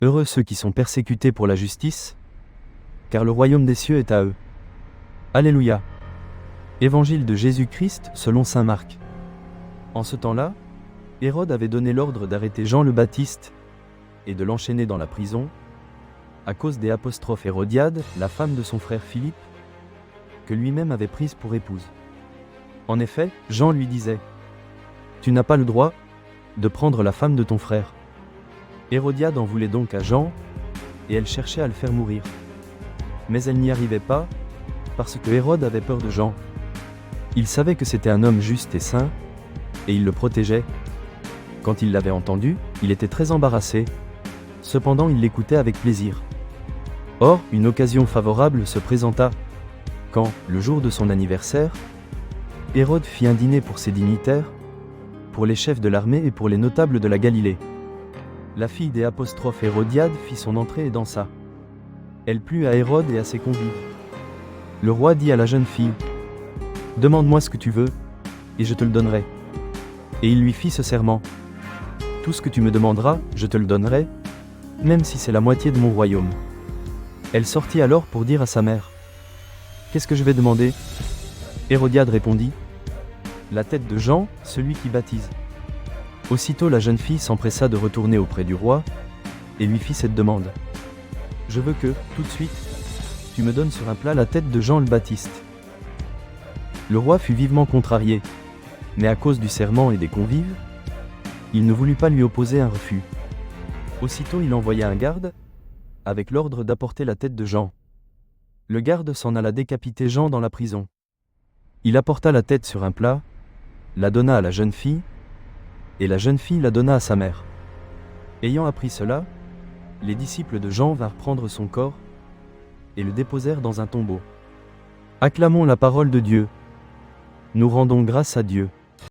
Heureux ceux qui sont persécutés pour la justice, car le royaume des cieux est à eux. Alléluia. Évangile de Jésus-Christ selon saint Marc. En ce temps-là, Hérode avait donné l'ordre d'arrêter Jean le Baptiste et de l'enchaîner dans la prison, à cause des apostrophes Hérodiade, la femme de son frère Philippe, que lui-même avait prise pour épouse. En effet, Jean lui disait : « Tu n'as pas le droit de prendre la femme de ton frère. » Hérodiade en voulait donc à Jean, et elle cherchait à le faire mourir. Mais elle n'y arrivait pas, parce que Hérode avait peur de Jean. Il savait que c'était un homme juste et saint, et il le protégeait. Quand il l'avait entendu, il était très embarrassé. Cependant, il l'écoutait avec plaisir. Or, une occasion favorable se présenta, quand, le jour de son anniversaire, Hérode fit un dîner pour ses dignitaires, pour les chefs de l'armée et pour les notables de la Galilée. La fille des apostrophes Hérodiade fit son entrée et dansa. Elle plut à Hérode et à ses convives. Le roi dit à la jeune fille : « Demande-moi ce que tu veux, et je te le donnerai. » Et il lui fit ce serment : « Tout ce que tu me demanderas, je te le donnerai, même si c'est la moitié de mon royaume. » Elle sortit alors pour dire à sa mère : « Qu'est-ce que je vais demander ?» Hérodiade répondit : « La tête de Jean, celui qui baptise. » Aussitôt la jeune fille s'empressa de retourner auprès du roi, et lui fit cette demande : « Je veux que, tout de suite, tu me donnes sur un plat la tête de Jean le Baptiste. » Le roi fut vivement contrarié, mais à cause du serment et des convives, il ne voulut pas lui opposer un refus. Aussitôt il envoya un garde, avec l'ordre d'apporter la tête de Jean. Le garde s'en alla décapiter Jean dans la prison. Il apporta la tête sur un plat, la donna à la jeune fille, et la jeune fille la donna à sa mère. Ayant appris cela, les disciples de Jean vinrent prendre son corps, et le déposèrent dans un tombeau. Acclamons la parole de Dieu. Nous rendons grâce à Dieu.